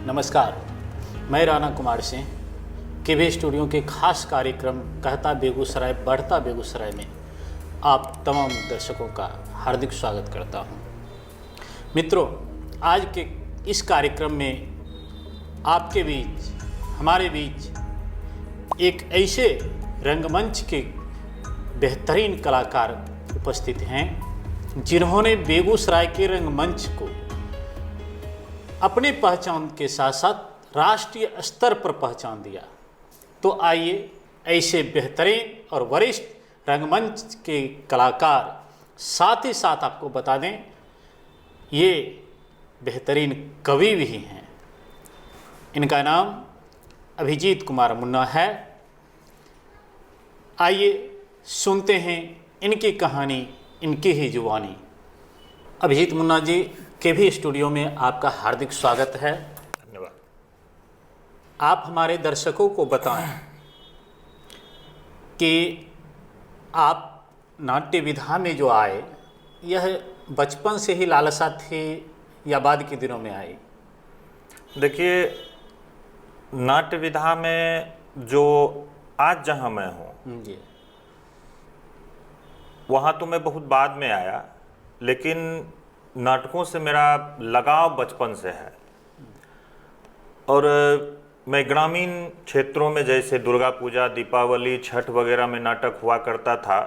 नमस्कार, मैं राणा कुमार सिंह केवी स्टूडियो के खास कार्यक्रम कहता बेगूसराय बढ़ता बेगूसराय में आप तमाम दर्शकों का हार्दिक स्वागत करता हूं। मित्रों, आज के इस कार्यक्रम में आपके बीच हमारे बीच एक ऐसे रंगमंच के बेहतरीन कलाकार उपस्थित हैं जिन्होंने बेगूसराय के रंगमंच को अपने पहचान के साथ साथ राष्ट्रीय स्तर पर पहचान दिया। तो आइए ऐसे बेहतरीन और वरिष्ठ रंगमंच के कलाकार साथ ही साथ आपको बता दें ये बेहतरीन कवि भी हैं। इनका नाम अभिजीत कुमार मुन्ना है। आइए सुनते हैं इनकी कहानी, इनकी ही जुबानी। अभिजीत मुन्ना जी, केवी स्टूडियो में आपका हार्दिक स्वागत है। धन्यवाद। आप हमारे दर्शकों को बताएं कि आप नाट्य विधा में जो आए, यह बचपन से ही लालसा थी या बाद के दिनों में आई? देखिए, नाट्य विधा में जो आज जहाँ मैं हूँ जी, वहाँ तो मैं बहुत बाद में आया, लेकिन नाटकों से मेरा लगाव बचपन से है। और मैं ग्रामीण क्षेत्रों में जैसे दुर्गा पूजा, दीपावली, छठ वगैरह में नाटक हुआ करता था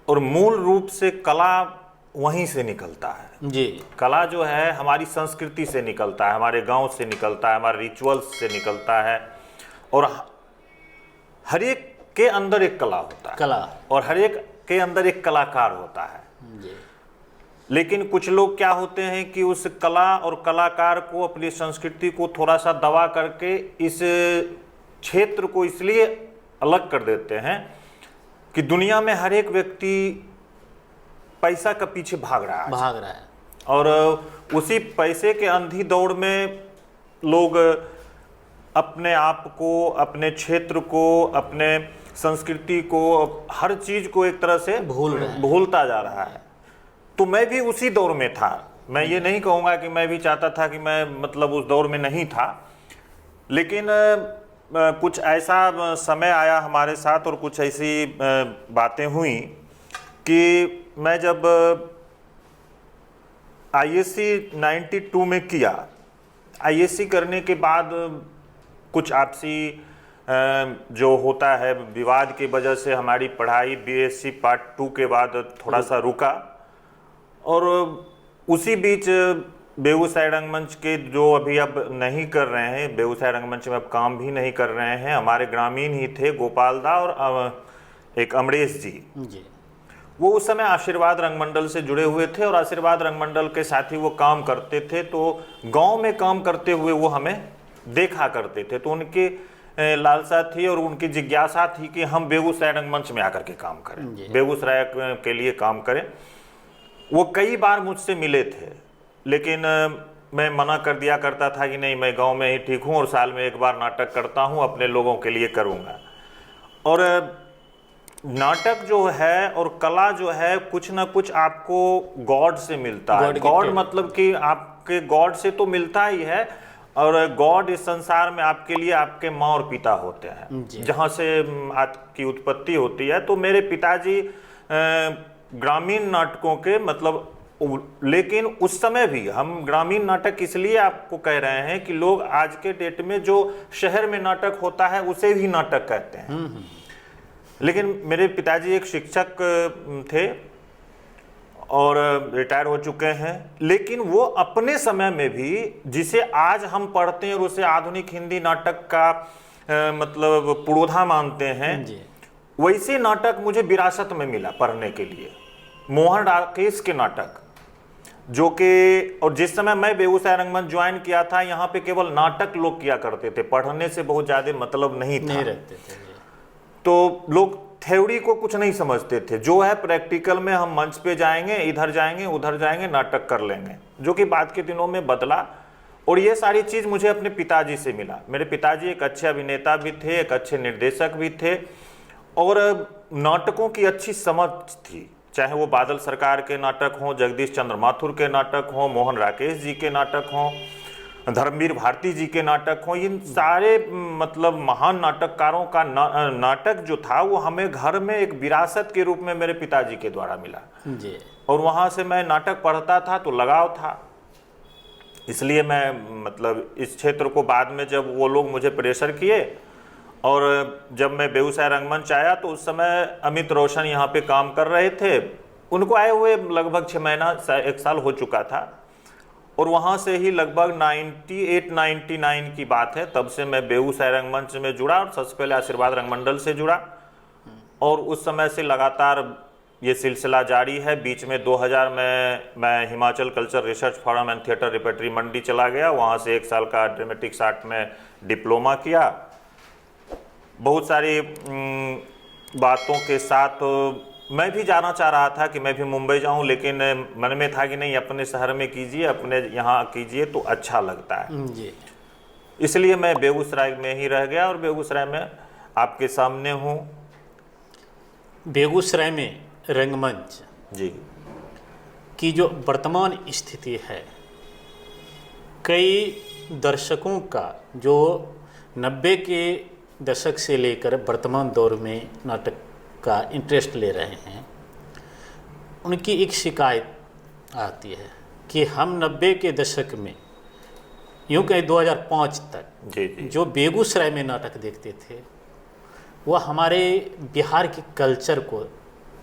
और मूल रूप से कला वहीं से निकलता है। जी, कला जो है हमारी संस्कृति से निकलता है, हमारे गांव से निकलता है, हमारे रिचुअल्स से निकलता है और हर एक के अंदर एक कला होता है कला, और हर एक के अंदर एक कलाकार होता है। जी, लेकिन कुछ लोग क्या होते हैं कि उस कला और कलाकार को, अपनी संस्कृति को थोड़ा सा दबा करके इस क्षेत्र को इसलिए अलग कर देते हैं कि दुनिया में हर एक व्यक्ति पैसा के पीछे भाग रहा है और उसी पैसे के अंधी दौड़ में लोग अपने आप को, अपने क्षेत्र को, अपने संस्कृति को, हर चीज को एक तरह से भूलता जा रहा है। तो मैं भी उसी दौर में था। मैं ये नहीं कहूँगा कि मैं भी चाहता था कि मैं मतलब उस दौर में नहीं था, लेकिन कुछ ऐसा समय आया हमारे साथ और कुछ ऐसी बातें हुई कि मैं जब आईएससी 92 में किया, आईएससी करने के बाद कुछ आपसी जो होता है विवाद की वजह से हमारी पढ़ाई बीएससी पार्ट 2 के बाद थोड़ा सा रुका और उसी बीच बेगूसराय रंगमंच के जो अभी अब नहीं कर रहे हैं, बेगूसराय रंगमंच में अब काम भी नहीं कर रहे हैं, हमारे ग्रामीण ही थे, गोपाल दा और एक अमरेश जी, वो उस समय आशीर्वाद रंगमंडल से जुड़े हुए थे और आशीर्वाद रंगमंडल के साथ ही वो काम करते थे। तो गांव में काम करते हुए वो हमें देखा करते थे, तो उनकी लालसा थी और उनकी जिज्ञासा थी कि हम बेगूसराय रंगमंच में आकर के काम करें, बेगूसराय के लिए काम करें। वो कई बार मुझसे मिले थे, लेकिन मैं मना कर दिया करता था कि नहीं, मैं गांव में ही ठीक हूं और साल में एक बार नाटक करता हूं, अपने लोगों के लिए करूंगा। और नाटक जो है और कला जो है कुछ ना कुछ आपको गॉड से मिलता है। गॉड मतलब कि आपके गॉड से तो मिलता ही है, और गॉड इस संसार में आपके लिए आपके माँ और पिता होते हैं, जहाँ से आपकी उत्पत्ति होती है। तो मेरे पिताजी ग्रामीण नाटकों के मतलब, लेकिन उस समय भी हम ग्रामीण नाटक इसलिए आपको कह रहे हैं कि लोग आज के डेट में जो शहर में नाटक होता है उसे भी नाटक कहते हैं। लेकिन मेरे पिताजी एक शिक्षक थे और रिटायर हो चुके हैं, लेकिन वो अपने समय में भी जिसे आज हम पढ़ते हैं और उसे आधुनिक हिंदी नाटक का मतलब पुरोधा मानते हैं, वैसे नाटक मुझे विरासत में मिला पढ़ने के लिए। मोहन राकेश के नाटक जो कि, और जिस समय मैं बेगूसराय रंगमंच ज्वाइन किया था, यहाँ पे केवल नाटक लोग किया करते थे, पढ़ने से बहुत ज़्यादा मतलब नहीं था। तो लोग थ्योरी को कुछ नहीं समझते थे, जो है प्रैक्टिकल में हम मंच पे जाएंगे, इधर जाएंगे उधर जाएंगे, नाटक कर लेंगे, जो कि बाद के दिनों में बदला। और ये सारी चीज़ मुझे अपने पिताजी से मिला। मेरे पिताजी एक अच्छे अभिनेता भी थे, एक अच्छे निर्देशक भी थे और नाटकों की अच्छी समझ थी। चाहे वो बादल सरकार के नाटक हों, जगदीश चंद्र माथुर के नाटक हों, मोहन राकेश जी के नाटक हों, धर्मवीर भारती जी के नाटक हों, इन सारे मतलब महान नाटककारों का नाटक जो था वो हमें घर में एक विरासत के रूप में मेरे पिताजी के द्वारा मिला जी। और वहाँ से मैं नाटक पढ़ता था तो लगाव था। इसलिए मैं मतलब इस क्षेत्र को बाद में जब वो लोग मुझे प्रेशर किए और जब मैं बेगूसराय रंगमंच आया तो उस समय अमित रोशन यहाँ पे काम कर रहे थे। उनको आए हुए लगभग 6 महीना 1 साल हो चुका था और वहाँ से ही लगभग 98-99 की बात है, तब से मैं बेगूसराय रंगमंच में जुड़ा और सबसे पहले आशीर्वाद रंगमंडल से जुड़ा और उस समय से लगातार ये सिलसिला जारी है। बीच में 2000 में मैं Himachal culture research forum and theatre repertory Mandi चला गया, वहाँ से 1 साल का ड्रामेटिक्स आर्ट में डिप्लोमा किया। बहुत सारी बातों के साथ मैं भी जाना चाह रहा था कि मैं भी मुंबई जाऊं, लेकिन मन में था कि नहीं, अपने शहर में कीजिए, अपने यहाँ कीजिए तो अच्छा लगता है जी। इसलिए मैं बेगूसराय में ही रह गया और बेगूसराय में आपके सामने हूँ। बेगूसराय में रंगमंच जी की जो वर्तमान स्थिति है, कई दर्शकों का जो 90 के दशक से लेकर वर्तमान दौर में नाटक का इंटरेस्ट ले रहे हैं, उनकी एक शिकायत आती है कि हम 90 के दशक में, यूँ कहीं 2005 तक जी जी जो बेगूसराय में नाटक देखते थे वह हमारे बिहार के कल्चर को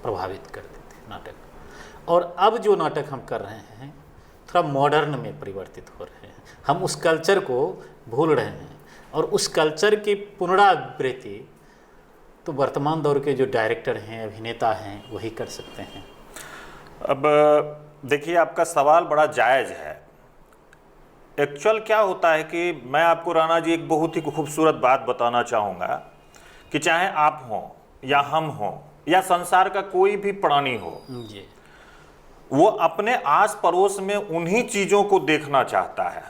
प्रभावित करते थे नाटक, और अब जो नाटक हम कर रहे हैं थोड़ा मॉडर्न में परिवर्तित हो रहे हैं। हम उस कल्चर को भूल रहे हैं और उस कल्चर की पुनरावृत्ति तो वर्तमान दौर के जो डायरेक्टर हैं, अभिनेता हैं, वही कर सकते हैं। अब देखिए, आपका सवाल बड़ा जायज़ है। एक्चुअल क्या होता है कि मैं आपको राणा जी एक बहुत ही खूबसूरत बात बताना चाहूँगा कि चाहे आप हों या हम हों या संसार का कोई भी प्राणी हो, जी। वो अपने आस पड़ोस में उन्हीं चीज़ों को देखना चाहता है,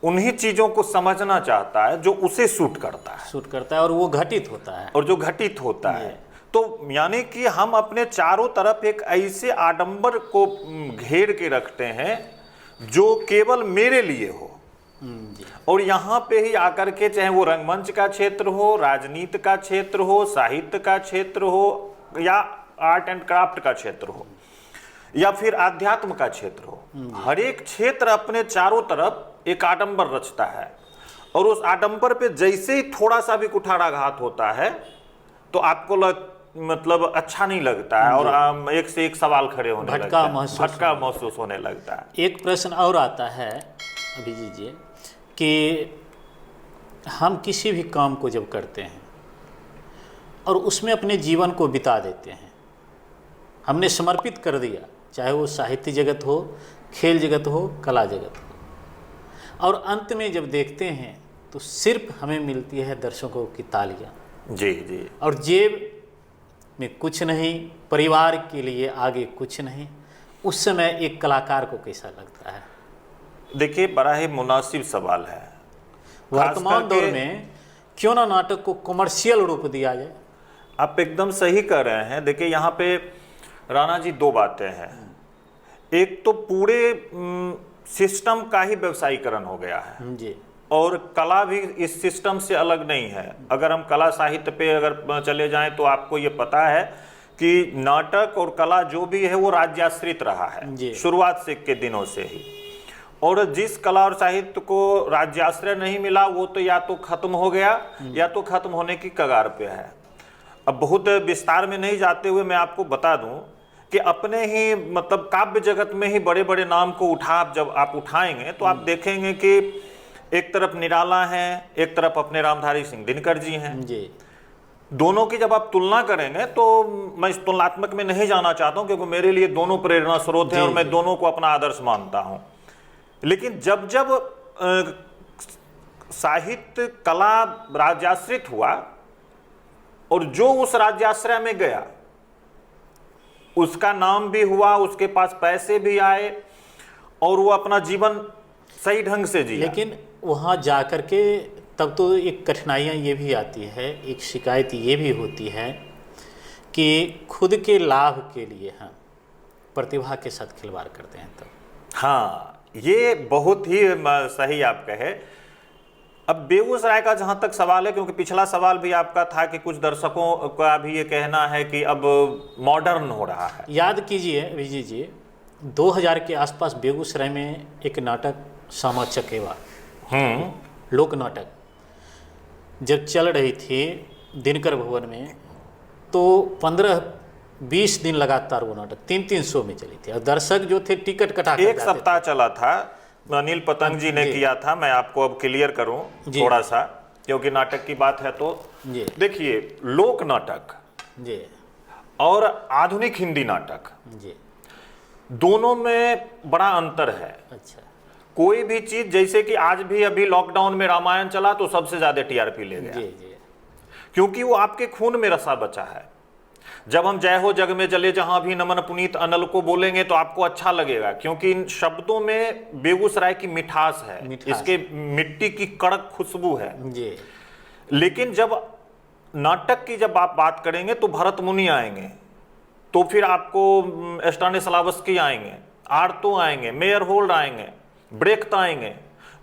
उन्हीं चीज़ों को समझना चाहता है जो उसे सूट करता है और वो घटित होता है और जो घटित होता है। तो यानी कि हम अपने चारों तरफ एक ऐसे आडंबर को घेर के रखते हैं जो केवल मेरे लिए हो, और यहाँ पे ही आकर के, चाहे वो रंगमंच का क्षेत्र हो, राजनीति का क्षेत्र हो, साहित्य का क्षेत्र हो या आर्ट एंड क्राफ्ट का क्षेत्र हो या फिर आध्यात्म का क्षेत्र हो, हर एक क्षेत्र अपने चारों तरफ एक आडंबर रचता है और उस आडंबर पे जैसे ही थोड़ा सा भी कुठाराघात होता है तो आपको मतलब अच्छा नहीं लगता है और एक से एक सवाल खड़े होने लगता है, भटका महसूस होने लगता है। एक प्रश्न और आता है अभिजीत जी कि हम किसी भी काम को जब करते हैं और उसमें अपने जीवन को बिता देते हैं, हमने समर्पित कर दिया, चाहे वो साहित्य जगत हो, खेल जगत हो, कला जगत हो, और अंत में जब देखते हैं तो सिर्फ हमें मिलती है दर्शकों की तालियां, जी जी, और जेब में कुछ नहीं, परिवार के लिए आगे कुछ नहीं। उस समय एक कलाकार को कैसा लगता है? देखिए, बड़ा ही मुनासिब सवाल है। वर्तमान दौर में क्यों ना नाटक को कमर्शियल रूप दिया जाए? आप एकदम सही कह रहे हैं। देखिए, यहाँ पे राणा जी 2 बातें हैं। एक तो पूरे सिस्टम का ही व्यवसायीकरण हो गया है जी, और कला भी इस सिस्टम से अलग नहीं है। अगर हम कला साहित्य पे अगर चले जाएं तो आपको ये पता है कि नाटक और कला जो भी है वो राज्याश्रित रहा है शुरुआत से के दिनों से ही, और जिस कला और साहित्य को राज्याश्रय नहीं मिला वो तो या तो खत्म हो गया या तो खत्म होने की कगार पे है। अब बहुत विस्तार में नहीं जाते हुए मैं आपको बता दूं कि अपने ही मतलब काव्य जगत में ही बड़े बड़े नाम को जब आप उठाएंगे तो आप देखेंगे कि एक तरफ निराला हैं, एक तरफ अपने रामधारी सिंह दिनकर जी हैं जी। दोनों की जब आप तुलना करेंगे तो मैं इस तुलनात्मक में नहीं जाना चाहता हूं क्योंकि मेरे लिए दोनों प्रेरणा स्रोत हैं और मैं दोनों को अपना आदर्श मानता हूं। लेकिन जब जब साहित्य कला राज्याश्रित हुआ और जो उस राज्याश्रय में गया उसका नाम भी हुआ, उसके पास पैसे भी आए और वो अपना जीवन सही ढंग से जिया, लेकिन वहाँ जाकर के तब तो एक कठिनाइयाँ ये भी आती है, एक शिकायत ये भी होती है कि खुद के लाभ के लिए हम प्रतिभा के साथ खिलवाड़ करते हैं। तब हाँ, ये बहुत ही सही आप कहे। अब बेगूसराय का जहां तक सवाल है, क्योंकि पिछला सवाल भी आपका था कि कुछ दर्शकों का भी ये कहना है कि अब मॉडर्न हो रहा है। याद कीजिए विजय जी, 2000 के आसपास बेगूसराय में एक नाटक सामा चकेवा, लोक नाटक जब चल रही थी दिनकर भवन में, तो 15-20 दिन लगातार वो नाटक 3-3 शो में चली थी और दर्शक जो थे टिकट कटा कर एक सप्ताह चला था, अनिल पतंग जी ने किया था। मैं आपको अब क्लियर करूं थोड़ा सा, क्योंकि नाटक की बात है। तो देखिए, लोक नाटक जी और आधुनिक हिंदी नाटक जी दोनों में बड़ा अंतर है। अच्छा, कोई भी चीज, जैसे कि आज भी अभी लॉकडाउन में रामायण चला तो सबसे ज्यादा टीआरपी ले गया, जी जी क्योंकि वो आपके खून में रसा बचा है। जब हम जय हो जग में जले जहां भी नमन पुनीत अनल को बोलेंगे तो आपको अच्छा लगेगा, क्योंकि इन शब्दों में बेगूसराय की मिठास है, इसके मिट्टी की कड़क खुशबू है जी। लेकिन जब नाटक की जब आप बात करेंगे तो भरत मुनि आएंगे, तो फिर आपको स्टानिस्लावस्की आएंगे, आर्तो आएंगे, मेयर होल्ड आएंगे, ब्रेख्त आएंगे,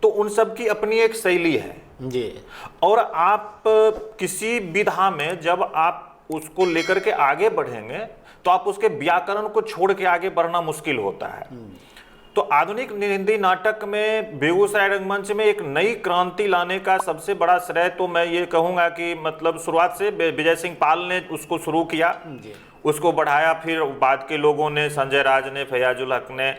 तो उन सब की अपनी एक शैली है जी। और आप किसी विधा में जब आप उसको लेकर के आगे बढ़ेंगे तो आप उसके व्याकरण को छोड़ के आगे बढ़ना मुश्किल होता है। तो आधुनिक हिंदी नाटक में बेगूसराय रंगमंच में एक नई क्रांति लाने का सबसे बड़ा श्रेय तो मैं ये कहूँगा कि मतलब शुरुआत से विजय सिंह पाल ने उसको शुरू किया, उसको बढ़ाया, फिर बाद के लोगों ने, संजय राज ने, फैयाजुल हक ने,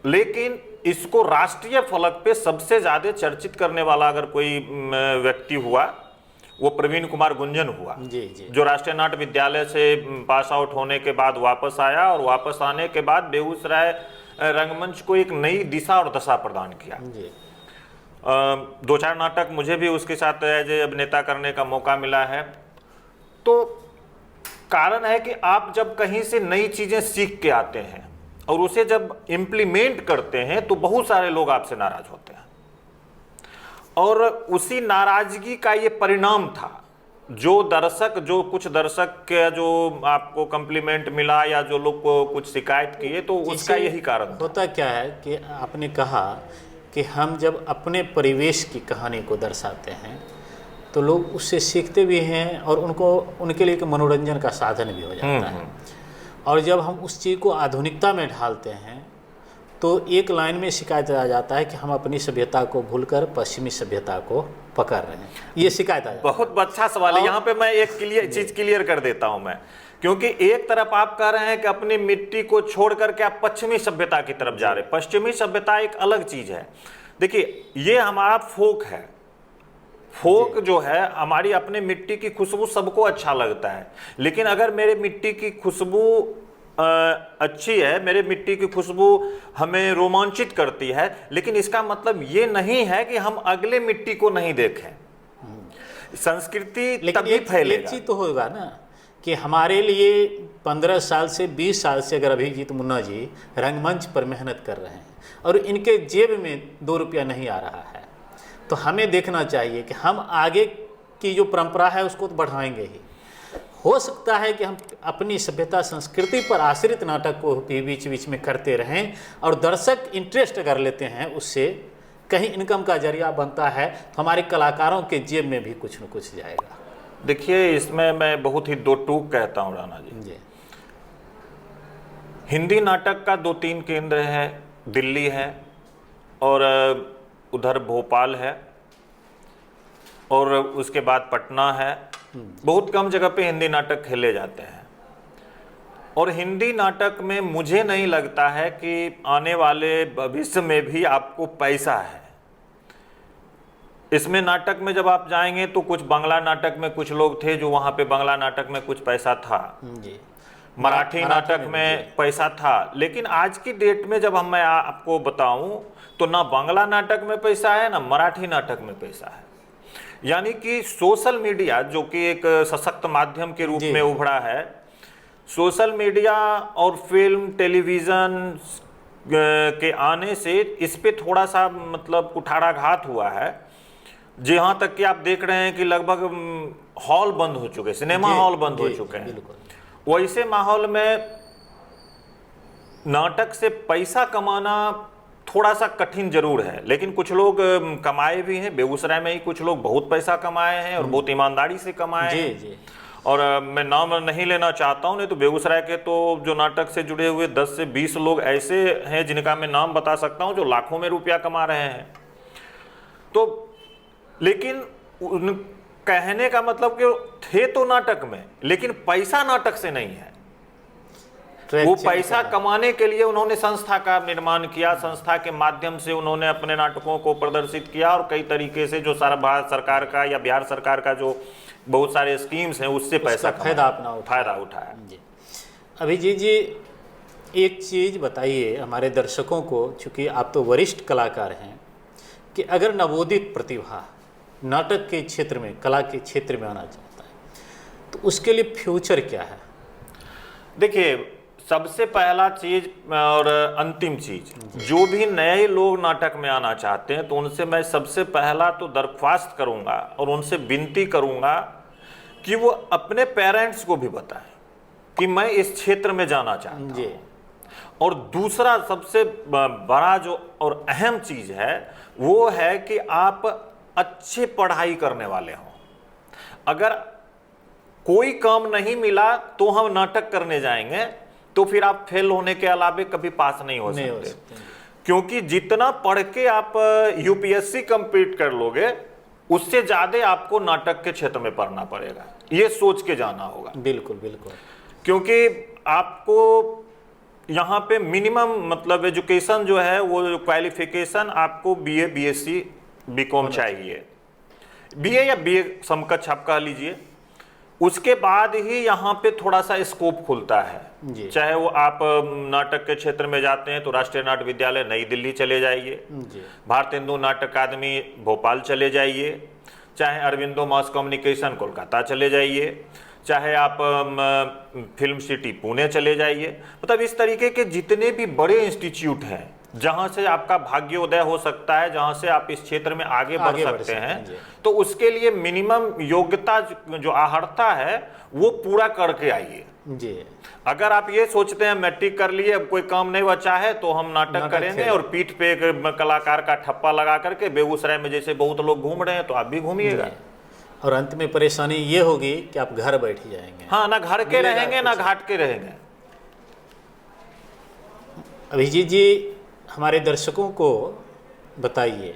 लेकिन इसको राष्ट्रीय फलक पे सबसे ज़्यादा चर्चित करने वाला अगर कोई व्यक्ति हुआ वो प्रवीण कुमार गुंजन हुआ, जी जी। जो राष्ट्रीय नाट्य विद्यालय से पास आउट होने के बाद वापस आया और वापस आने के बाद बेगूसराय रंगमंच को एक नई दिशा और दशा प्रदान किया। जी। 2-4 नाटक मुझे भी उसके साथ एज ए अभिनेता करने का मौका मिला है। तो कारण है कि आप जब कहीं से नई चीज़ें सीख के आते हैं और उसे जब इम्प्लीमेंट करते हैं तो बहुत सारे लोग आपसे नाराज होते हैं, और उसी नाराजगी का ये परिणाम था। जो कुछ दर्शक के जो आपको कम्प्लीमेंट मिला या जो लोग को कुछ शिकायत किए, तो उसका यही कारण था। होता क्या है कि आपने कहा कि हम जब अपने परिवेश की कहानी को दर्शाते हैं तो लोग उससे सीखते भी हैं और उनके लिए एक मनोरंजन का साधन भी हो जाता है। और जब हम उस चीज़ को आधुनिकता में ढालते हैं तो एक लाइन में शिकायत आ जाता है कि हम अपनी सभ्यता को भूलकर पश्चिमी सभ्यता को पकड़ रहे हैं, ये शिकायत आ जाता है। बहुत अच्छा सवाल है। यहाँ पे मैं एक चीज क्लियर कर देता हूँ मैं, क्योंकि एक तरफ आप कह रहे हैं कि अपनी मिट्टी को छोड़ करके आप पश्चिमी सभ्यता की तरफ जा रहे हैं। पश्चिमी सभ्यता एक अलग चीज है। देखिए, ये हमारा फोक है। फोक जो है, हमारी अपने मिट्टी की खुशबू सबको अच्छा लगता है, लेकिन अगर मेरे मिट्टी की खुशबू अच्छी है, मेरे मिट्टी की खुशबू हमें रोमांचित करती है, लेकिन इसका मतलब ये नहीं है कि हम अगले मिट्टी को नहीं देखें। संस्कृति तभी फैलेगा। एक चीज तो होगा ना कि हमारे लिए 15 साल से 20 साल से अगर अभिजीत मुन्ना जी रंगमंच पर मेहनत कर रहे हैं और इनके जेब में 2 रुपया नहीं आ रहा है, तो हमें देखना चाहिए कि हम आगे की जो परंपरा है उसको तो बढ़ाएंगे ही। हो सकता है कि हम अपनी सभ्यता संस्कृति पर आश्रित नाटक को भी बीच बीच में करते रहें और दर्शक इंटरेस्ट अगर लेते हैं, उससे कहीं इनकम का जरिया बनता है, तो हमारे कलाकारों के जेब में भी कुछ न कुछ जाएगा। देखिए, इसमें मैं बहुत ही 2 टूक कहता हूँ राणा जी। हिंदी नाटक का 2-3 केंद्र है, दिल्ली है और उधर भोपाल है और उसके बाद पटना है। बहुत कम जगह पे हिंदी नाटक खेले जाते हैं और हिंदी नाटक में मुझे नहीं लगता है कि आने वाले भविष्य में भी आपको पैसा है। इसमें नाटक में जब आप जाएंगे तो कुछ बांग्ला नाटक में कुछ लोग थे जो वहाँ पे बांग्ला नाटक में कुछ पैसा था जी, मराठी नाटक में पैसा था, लेकिन आज की डेट में जब मैं आपको बताऊं तो ना बांग्ला नाटक में पैसा है ना मराठी नाटक में पैसा है। यानी कि सोशल मीडिया, जो कि एक सशक्त माध्यम के रूप में उभरा है, सोशल मीडिया और फिल्म टेलीविज़न के आने से इस पे थोड़ा सा मतलब कुठाराघात हुआ है। जहाँ तक कि आप देख रहे हैं कि लगभग हॉल बंद हो चुके, सिनेमा हॉल बंद हो चुके हैं। वैसे माहौल में नाटक से पैसा कमाना थोड़ा सा कठिन जरूर है, लेकिन कुछ लोग कमाए भी हैं। बेगूसराय में ही कुछ लोग बहुत पैसा कमाए हैं और बहुत ईमानदारी से कमाए जी हैं। जी। और मैं नाम नहीं लेना चाहता हूं, नहीं तो बेगूसराय के तो जो नाटक से जुड़े हुए 10 से 20 लोग ऐसे हैं जिनका मैं नाम बता सकता हूं जो लाखों में रुपया कमा रहे हैं। तो लेकिन उन कहने का मतलब कि थे तो नाटक में, लेकिन पैसा नाटक से नहीं है। ट्रैक वो चेंज पैसा करना। कमाने के लिए उन्होंने संस्था का निर्माण किया, संस्था के माध्यम से उन्होंने अपने नाटकों को प्रदर्शित किया और कई तरीके से जो सारा भारत सरकार का या बिहार सरकार का जो बहुत सारे स्कीम्स हैं उससे पैसा फायदा अपना फायदा उठाया। जी। अभिजीत जी, एक चीज़ बताइए हमारे दर्शकों को, चूँकि आप तो वरिष्ठ कलाकार हैं, कि अगर नवोदित प्रतिभा नाटक के क्षेत्र में, कला के क्षेत्र में आना चाहता है तो उसके लिए फ्यूचर क्या है? देखिए, सबसे पहला चीज और अंतिम चीज, जो भी नए लोग नाटक में आना चाहते हैं तो उनसे मैं सबसे पहला तो दरख्वास्त करूंगा और उनसे विनती करूंगा कि वो अपने पेरेंट्स को भी बताएं कि मैं इस क्षेत्र में जाना चाहता जी। हूं। और दूसरा सबसे बड़ा जो और अहम चीज है वो है कि आप अच्छी पढ़ाई करने वाले हों। अगर कोई काम नहीं मिला तो हम नाटक करने जाएंगे तो फिर आप फेल होने के अलावे कभी पास नहीं हो सकते। क्योंकि जितना पढ़ के आप यूपीएससी कंप्लीट कर लोगे उससे ज्यादा आपको नाटक के क्षेत्र में पढ़ना पड़ेगा, ये सोच के जाना होगा। बिल्कुल बिल्कुल। क्योंकि आपको यहाँ पे मिनिमम मतलब एजुकेशन जो है वो क्वालिफिकेशन आपको बीए, बीएससी, बीकॉम चाहिए, बीए या बीए समकक्ष आप कह लीजिए। उसके बाद ही यहाँ पे थोड़ा सा स्कोप खुलता है। चाहे वो आप नाटक के क्षेत्र में जाते हैं तो राष्ट्रीय नाट्य विद्यालय नई दिल्ली चले जाइए, भारत हिंदू नाट्य अकादमी भोपाल चले जाइए, चाहे अरविंदो मास कम्युनिकेशन कोलकाता चले जाइए, चाहे आप फिल्म सिटी पुणे चले जाइए। मतलब इस तरीके के जितने भी बड़े इंस्टीट्यूट हैं जहां से आपका भाग्योदय हो सकता है, जहां से आप इस क्षेत्र में आगे बढ़ सकते हैं, तो उसके लिए मिनिमम योग्यता जो आहर्ता है वो पूरा करके आइए जी। अगर आप ये सोचते हैं मैट्रिक कर लिए अब कोई काम नहीं बचा है तो हम नाटक करेंगे और पीठ पे एक कलाकार का ठप्पा लगा करके बेगूसराय में जैसे बहुत लोग घूम रहे हैं तो आप भी घूमिएगा और अंत में परेशानी ये होगी कि आप घर बैठ जाएंगे। हाँ, ना घर के रहेंगे ना घाट के रहेंगे। अभिजीत जी, हमारे दर्शकों को बताइए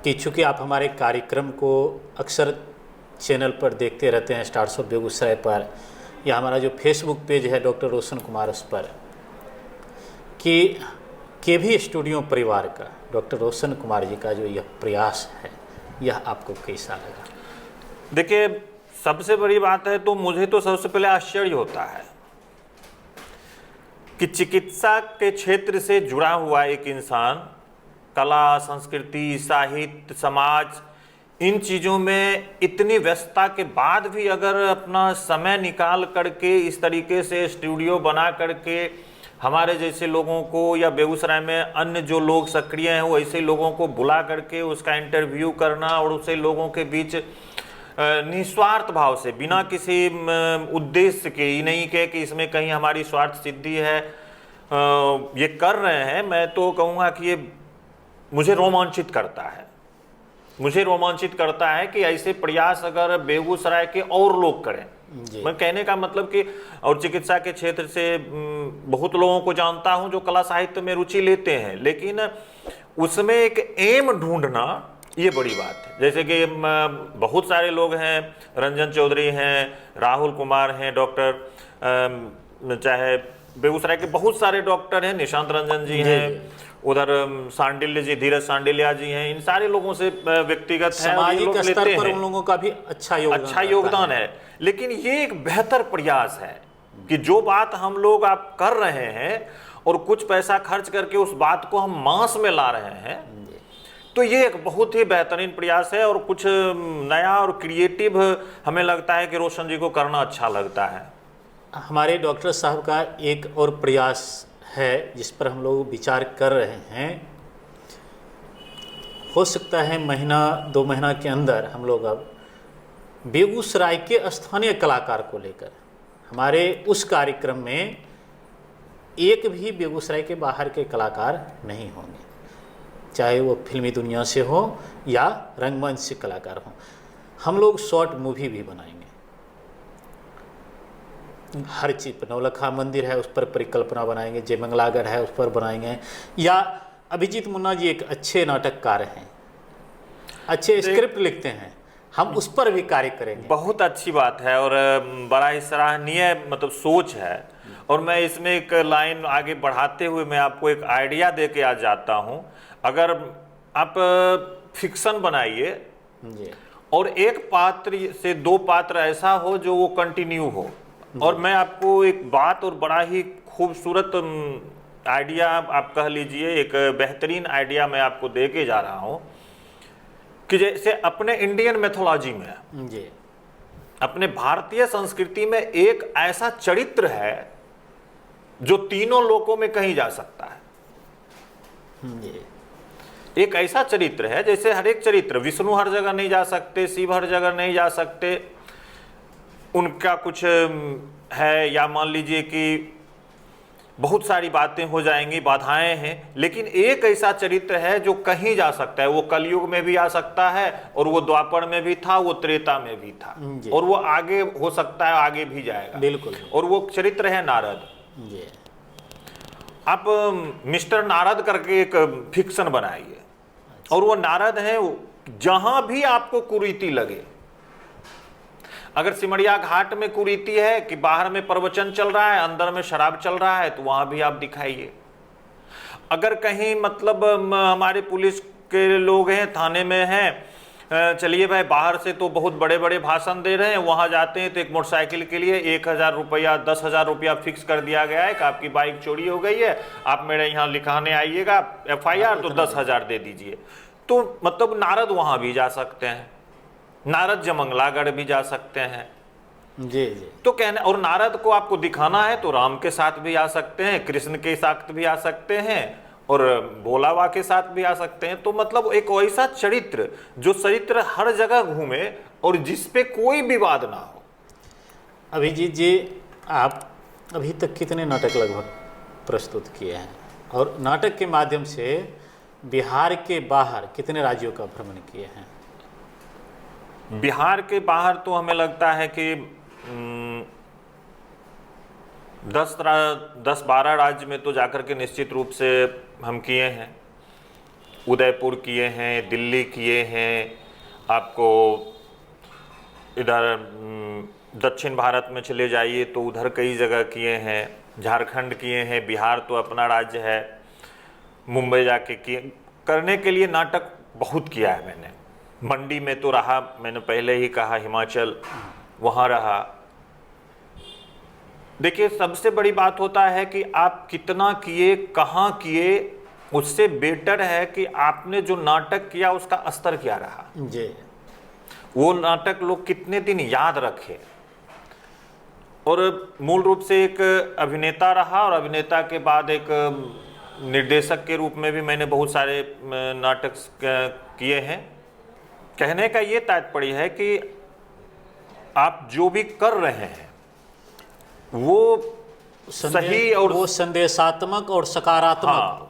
कि चूँकि आप हमारे कार्यक्रम को अक्सर चैनल पर देखते रहते हैं, स्टार्स ऑफ बेगूसराय पर, या हमारा जो फेसबुक पेज है डॉक्टर रोशन कुमार, उस पर, कि केवी स्टूडियो परिवार का डॉक्टर रोशन कुमार जी का जो यह प्रयास है, यह आपको कैसा लगा? देखिए, सबसे बड़ी बात है तो मुझे तो सबसे पहले आश्चर्य होता है कि चिकित्सा के क्षेत्र से जुड़ा हुआ एक इंसान कला, संस्कृति, साहित्य, समाज, इन चीज़ों में इतनी व्यस्तता के बाद भी अगर अपना समय निकाल करके इस तरीके से स्टूडियो बना करके हमारे जैसे लोगों को या बेगूसराय में अन्य जो लोग सक्रिय हैं वो ऐसे लोगों को बुला करके उसका इंटरव्यू करना और उससे लोगों के बीच निस्वार्थ भाव से, बिना किसी उद्देश्य के, ही नहीं कहे कि इसमें कहीं हमारी स्वार्थ सिद्धि है, ये कर रहे हैं, मैं तो कहूँगा कि ये मुझे रोमांचित करता है। मुझे रोमांचित करता है कि ऐसे प्रयास अगर बेगूसराय के और लोग करें। मैं कहने का मतलब कि और चिकित्सा के क्षेत्र से बहुत लोगों को जानता हूं जो कला साहित्य में रुचि लेते हैं, लेकिन उसमें एक एम ढूंढना ये बड़ी बात है। जैसे कि बहुत सारे लोग हैं, रंजन चौधरी हैं, राहुल कुमार हैं, डॉक्टर, चाहे बेगूसराय के बहुत सारे डॉक्टर हैं, निशांत रंजन जी हैं, उधर सांडिल्य जी, धीरज सांडिल्या जी हैं, इन सारे लोगों से व्यक्तिगत सामाजिक स्तर पर उन लोगों का भी अच्छा योगदान है। लेकिन ये एक बेहतर प्रयास है कि जो बात हम लोग आप कर रहे हैं और कुछ पैसा खर्च करके उस बात को हम मास में ला रहे हैं, तो ये एक बहुत ही बेहतरीन प्रयास है और कुछ नया और क्रिएटिव हमें लगता है कि रोशन जी को करना अच्छा लगता है। हमारे डॉक्टर साहब का एक और प्रयास है जिस पर हम लोग विचार कर रहे हैं। हो सकता है महीना 2 महीना के अंदर हम लोग अब बेगूसराय के स्थानीय कलाकार को लेकर हमारे उस कार्यक्रम में एक भी बेगूसराय के बाहर के कलाकार नहीं होंगे, चाहे वो फिल्मी दुनिया से हो या रंगमंच से कलाकार हो। हम लोग शॉर्ट मूवी भी बनाएंगे, हर चीज़, नौलखा मंदिर है उस पर परिकल्पना बनाएंगे, जयमंगलागढ़ है उस पर बनाएंगे, या अभिजीत मुन्ना जी एक अच्छे नाटककार हैं, अच्छे स्क्रिप्ट लिखते हैं, हम उस पर भी कार्य करेंगे। बहुत अच्छी बात है और बड़ा ही सराहनीय मतलब सोच है। और मैं इसमें एक लाइन आगे बढ़ाते हुए मैं आपको एक आइडिया दे के आ जाता हूँ। अगर आप फिक्शन बनाइए जी, और एक पात्र से दो पात्र ऐसा हो जो वो कंटिन्यू हो, और मैं आपको एक बात और बड़ा ही खूबसूरत आइडिया आप कह लीजिए, एक बेहतरीन आइडिया मैं आपको दे के जा रहा हूँ कि जैसे अपने इंडियन मैथोलॉजी में, जी, अपने भारतीय संस्कृति में एक ऐसा चरित्र है जो तीनों लोकों में कहीं जा सकता है। जी, एक ऐसा चरित्र है, जैसे हर एक चरित्र, विष्णु हर जगह नहीं जा सकते, शिव हर जगह नहीं जा सकते, उनका कुछ है, या मान लीजिए कि बहुत सारी बातें हो जाएंगी, बाधाएं हैं, लेकिन एक ऐसा चरित्र है जो कहीं जा सकता है। वो कलयुग में भी आ सकता है, और वो द्वापर में भी था, वो त्रेता में भी था, और वो आगे हो सकता है, आगे भी जाएगा। बिल्कुल। और वो चरित्र है नारद। जी, आप मिस्टर नारद करके एक फिक्शन बनाइए, और वो नारद है, जहां भी आपको कुरीति लगे, अगर सिमरिया घाट में कुरीति है कि बाहर में प्रवचन चल रहा है, अंदर में शराब चल रहा है, तो वहां भी आप दिखाइए। अगर कहीं मतलब हमारे पुलिस के लोग हैं, थाने में हैं, चलिए भाई बाहर से तो बहुत बड़े बड़े भाषण दे रहे हैं, वहां जाते हैं तो एक मोटरसाइकिल के लिए 1,000 रुपया 10,000 रुपया फिक्स कर दिया गया है कि आपकी बाइक चोरी हो गई है, आप मेरे यहाँ लिखाने आइएगा FIR, तो 10,000 दे दीजिए। तो मतलब नारद वहां भी जा सकते हैं, नारद जयमंगलागढ़ भी जा सकते हैं। जी, जी, तो कहने, और नारद को आपको दिखाना है तो राम के साथ भी आ सकते हैं, कृष्ण के साथ भी आ सकते हैं, और भोलावा के साथ भी आ सकते हैं। तो मतलब एक ऐसा चरित्र जो चरित्र हर जगह घूमे और जिस पे कोई विवाद ना हो। अभिजीत जी, आप अभी तक कितने नाटक लगभग प्रस्तुत किए हैं, और नाटक के माध्यम से बिहार के बाहर कितने राज्यों का भ्रमण किए हैं? बिहार के बाहर तो हमें लगता है कि 10-12 राज्य में तो जाकर के निश्चित रूप से हम किए हैं। उदयपुर किए हैं, दिल्ली किए हैं, आपको इधर दक्षिण भारत में चले जाइए तो उधर कई जगह किए हैं, झारखंड किए हैं, बिहार तो अपना राज्य है, मुंबई जाके किए। करने के लिए नाटक बहुत किया है मैंने। मंडी में तो रहा, मैंने पहले ही कहा, हिमाचल वहाँ रहा। देखिए, सबसे बड़ी बात होता है कि आप कितना किए, कहाँ किए, उससे बेटर है कि आपने जो नाटक किया उसका स्तर क्या रहा। जी, वो नाटक लोग कितने दिन याद रखे। और मूल रूप से एक अभिनेता रहा, और अभिनेता के बाद एक निर्देशक के रूप में भी मैंने बहुत सारे नाटक किए हैं। कहने का ये तात्पर्य है कि आप जो भी कर रहे हैं वो सही और वो संदेशात्मक और सकारात्मक। हाँ,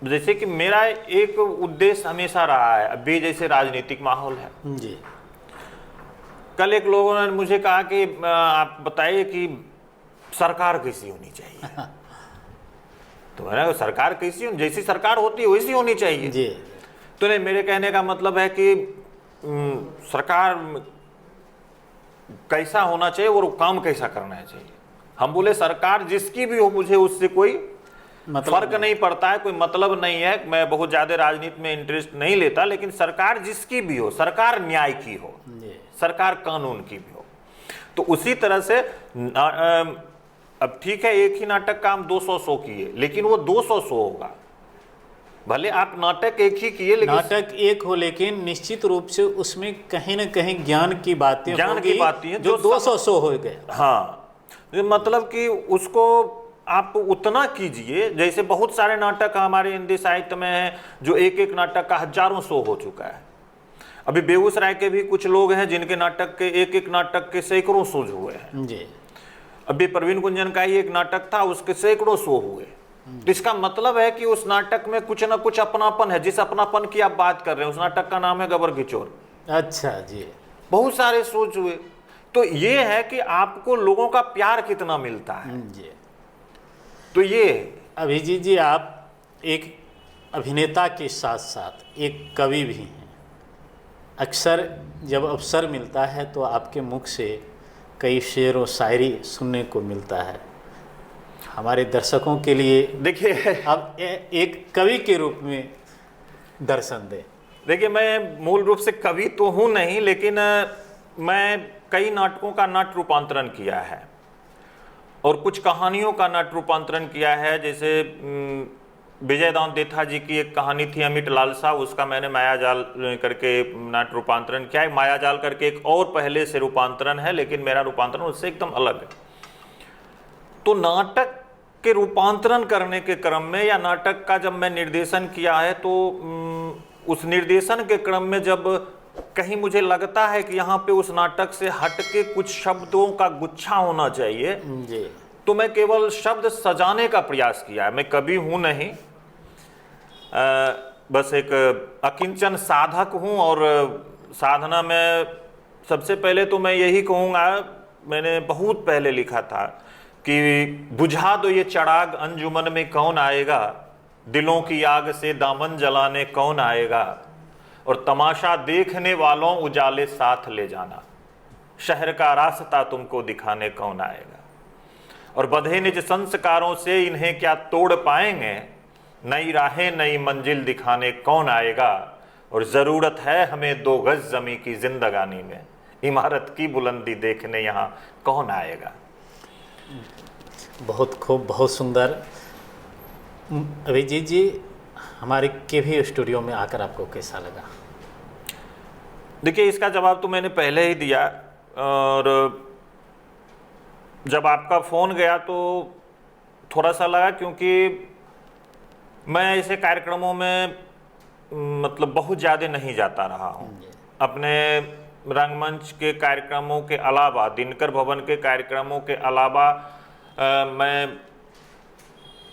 जैसे कि मेरा एक उद्देश्य हमेशा रहा है, अभी जैसे राजनीतिक माहौल है। जी, कल एक लोगों ने मुझे कहा कि आप बताइए कि सरकार कैसी होनी चाहिए। तो मैंने कहा सरकार कैसी होनी, जैसी सरकार होती है वैसी होनी चाहिए। जी, तो नहीं, मेरे कहने का मतलब है कि सरकार कैसा होना चाहिए और काम कैसा करना चाहिए। हम बोले सरकार जिसकी भी हो, मुझे उससे कोई मतलब फर्क नहीं पड़ता है, कोई मतलब नहीं है। मैं बहुत ज्यादा राजनीति में इंटरेस्ट नहीं लेता, लेकिन सरकार जिसकी भी हो, सरकार न्याय की हो, सरकार कानून की भी हो। तो उसी तरह से अब ठीक है, एक ही नाटक का हम 200 शो किए, लेकिन वो 200 शो होगा। भले आप नाटक एक ही किए, लेकिन नाटक एक हो, लेकिन निश्चित रूप से उसमें कहीं न कहीं ज्ञान की बातें होंगी, जो 200 शो हो गए। हाँ, मतलब कि उसको आप उतना कीजिए। जैसे बहुत सारे नाटक हमारे हिंदी साहित्य में हैं जो एक एक नाटक का हजारों शो हो चुका है। अभी बेगूसराय के भी कुछ लोग हैं जिनके नाटक के एक एक नाटक के सैकड़ों शोज हुए हैं। जी, अभी प्रवीण गुंजन का ही एक नाटक था, उसके सैकड़ों शो हुए। तो इसका मतलब है कि उस नाटक में कुछ ना कुछ अपनापन है। जिस अपनापन की आप बात कर रहे हैं, उस नाटक का नाम है गबर किचोर। अच्छा जी। बहुत सारे शोज हुए। तो ये है कि आपको लोगों का प्यार कितना मिलता है। जी। तो ये है। अभिजीत जी, आप एक अभिनेता के साथ साथ एक कवि भी हैं। अक्सर जब अवसर मिलता है तो आपके मुख से कई शेर और शायरी सुनने को मिलता है। हमारे दर्शकों के लिए देखिए, आप एक कवि के रूप में दर्शन दें। देखिए, मैं मूल रूप से कवि तो हूँ नहीं, लेकिन मैं कई नाटकों का नाट्य रूपांतरण किया है और कुछ कहानियों का नाट्य रूपांतरण किया है। जैसे विजय दांत देथा जी की एक कहानी थी अमिट लालसा, उसका मैंने मायाजाल करके नाट्य रूपांतरण किया है। मायाजाल करके एक और पहले से रूपांतरण है, लेकिन मेरा रूपांतरण उससे एकदम अलग है। तो नाटक के रूपांतरण करने के क्रम में या नाटक का जब मैं निर्देशन किया है, तो उस निर्देशन के क्रम में जब कहीं मुझे लगता है कि यहाँ पे उस नाटक से हट के कुछ शब्दों का गुच्छा होना चाहिए जी। तो मैं केवल शब्द सजाने का प्रयास किया है। मैं कवि हूँ नहीं, बस एक अकिंचन साधक हूँ। और साधना में सबसे पहले तो मैं यही कहूँगा, मैंने बहुत पहले लिखा था कि बुझा दो ये चराग अंजुमन में कौन आएगा, दिलों की आग से दामन जलाने कौन आएगा, और तमाशा देखने वालों उजाले साथ ले जाना, शहर का रास्ता तुमको दिखाने कौन आएगा, और बंधे निज संस्कारों से इन्हें क्या तोड़ पाएंगे, नई राहें नई मंजिल दिखाने कौन आएगा, और ज़रूरत है हमें 2 गज ज़मीं की जिंदगानी में, इमारत की बुलंदी देखने यहाँ कौन आएगा। बहुत खूब, बहुत सुंदर। अभिजीत जी, हमारे केवी स्टूडियो में आकर आपको कैसा लगा? देखिए, इसका जवाब तो मैंने पहले ही दिया, और जब आपका फ़ोन गया तो थोड़ा सा लगा, क्योंकि मैं ऐसे कार्यक्रमों में मतलब बहुत ज़्यादा नहीं जाता रहा हूँ। अपने रंगमंच के कार्यक्रमों के अलावा, दिनकर भवन के कार्यक्रमों के अलावा मैं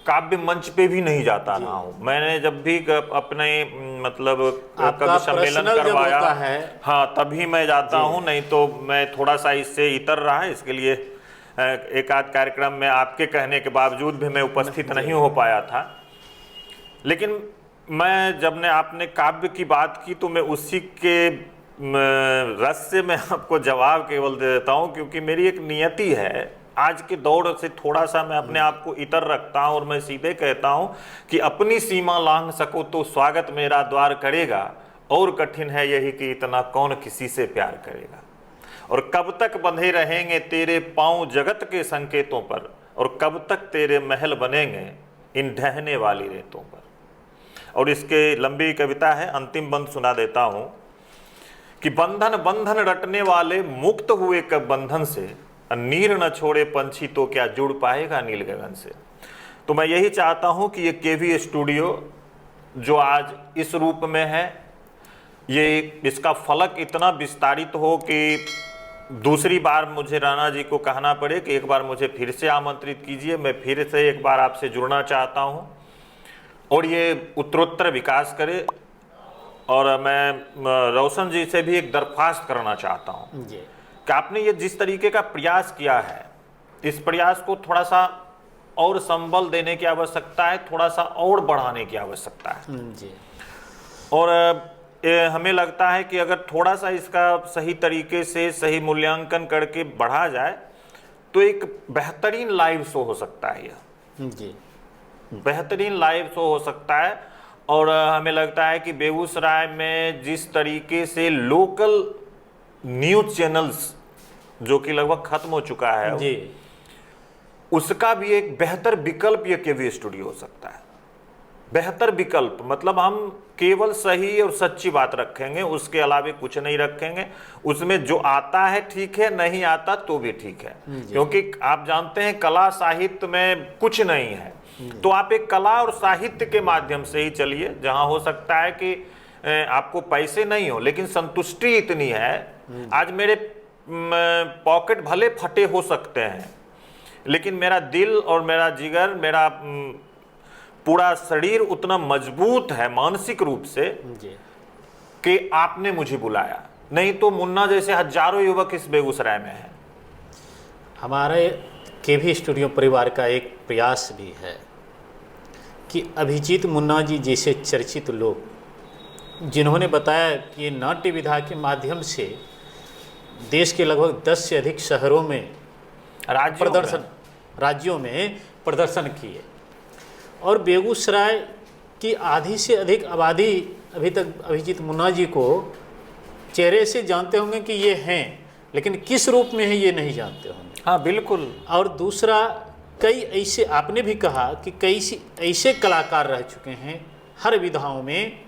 काव्य मंच पे भी नहीं जाता रहा हूँ। मैंने जब भी अपने मतलब कवि सम्मेलन करवाया है, हाँ, तभी मैं जाता हूँ, नहीं तो मैं थोड़ा सा इससे इतर रहा है। इसके लिए एक आध कार्यक्रम में आपके कहने के बावजूद भी मैं उपस्थित नहीं हो पाया था। लेकिन मैं जब आपने काव्य की बात की तो मैं उसी के रस से मैं आपको जवाब केवल दे देता हूँ, क्योंकि मेरी एक नियति है। आज के दौर से थोड़ा सा मैं अपने आप को इतर रखता हूँ और मैं सीधे कहता हूँ कि अपनी सीमा लांघ सको तो स्वागत मेरा द्वार करेगा, और कठिन है यही कि इतना कौन किसी से प्यार करेगा, और कब तक बंधे रहेंगे तेरे पांव जगत के संकेतों पर, और कब तक तेरे महल बनेंगे इन ढहने वाली रेतों पर। और इसके लंबी कविता है, अंतिम बंद सुना देता हूँ कि बंधन बंधन रटने वाले मुक्त हुए कब बंधन से, नीर न छोड़े पंछी तो क्या जुड़ पाएगा नील गगन से। तो मैं यही चाहता हूँ कि ये केवी स्टूडियो जो आज इस रूप में है, ये इसका फलक इतना विस्तारित हो कि दूसरी बार मुझे राणा जी को कहना पड़े कि एक बार मुझे फिर से आमंत्रित कीजिए, मैं फिर से एक बार आपसे जुड़ना चाहता हूँ और ये उत्तरोत्तर विकास करे। और मैं रोशन जी से भी एक दरख्वास्त करना चाहता हूँ कि आपने ये जिस तरीके का प्रयास किया है, इस प्रयास को थोड़ा सा और संबल देने की आवश्यकता है, थोड़ा सा और बढ़ाने की आवश्यकता है जी। और हमें लगता है कि अगर थोड़ा सा इसका सही तरीके से सही मूल्यांकन करके बढ़ा जाए तो एक बेहतरीन लाइव शो हो सकता है। यह जी, बेहतरीन लाइव शो हो सकता है। और हमें लगता है कि बेगूसराय में जिस तरीके से लोकल न्यूज़ चैनल्स जो कि लगभग खत्म हो चुका है जी, उसका भी एक बेहतर विकल्प ये केवी स्टूडियो हो सकता है। बेहतर विकल्प मतलब हम केवल सही और सच्ची बात रखेंगे, उसके अलावा कुछ नहीं रखेंगे। उसमें जो आता है ठीक है, नहीं आता तो भी ठीक है, क्योंकि आप जानते हैं कला साहित्य में कुछ नहीं है। तो आप एक कला और साहित्य के माध्यम से ही चलिए, जहां हो सकता है कि आपको पैसे नहीं हो लेकिन संतुष्टि इतनी है। आज मेरे पॉकेट भले फटे हो सकते हैं लेकिन मेरा दिल और मेरा जिगर, मेरा पूरा शरीर उतना मजबूत है मानसिक रूप से जी। कि आपने मुझे बुलाया, नहीं तो मुन्ना जैसे हजारों युवक इस बेगूसराय में हैं। हमारे केवी स्टूडियो परिवार का एक प्रयास भी है कि अभिजीत मुन्ना जी जैसे चर्चित लोग, जिन्होंने बताया कि ये नाट्य विधा के माध्यम से देश के लगभग 10 से अधिक शहरों में राज्यों में प्रदर्शन किए, और बेगूसराय की आधी से अधिक आबादी अभी तक अभिजीत मुन्ना जी को चेहरे से जानते होंगे कि ये हैं, लेकिन किस रूप में है ये नहीं जानते होंगे। हाँ बिल्कुल। और दूसरा, कई ऐसे, आपने भी कहा कि कई ऐसे कलाकार रह चुके हैं हर विधाओं में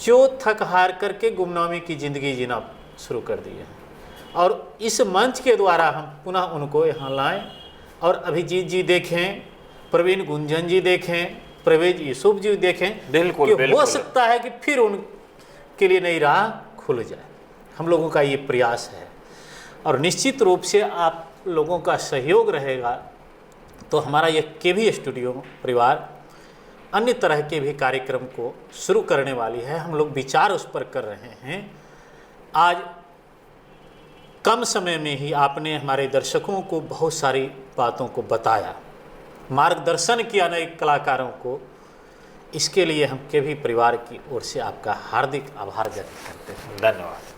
जो थक हार करके गुमनामी की ज़िंदगी जीना शुरू कर दिए हैं, और इस मंच के द्वारा हम पुनः उनको यहाँ लाएं। और अभिजीत जी देखें, प्रवीण गुंजन जी देखें, परवेज यूसुफ जी देखें, बिल्कुल, कि बिल्कुल। हो सकता है कि फिर उनके लिए नई राह खुल जाए। हम लोगों का ये प्रयास है, और निश्चित रूप से आप लोगों का सहयोग रहेगा तो हमारा ये केवी स्टूडियो परिवार अन्य तरह के भी कार्यक्रम को शुरू करने वाली है। हम लोग विचार उस पर कर रहे हैं। आज कम समय में ही आपने हमारे दर्शकों को बहुत सारी बातों को बताया, मार्गदर्शन किया नए कलाकारों को। इसके लिए हम केवी परिवार की ओर से आपका हार्दिक आभार व्यक्त करते हैं। धन्यवाद।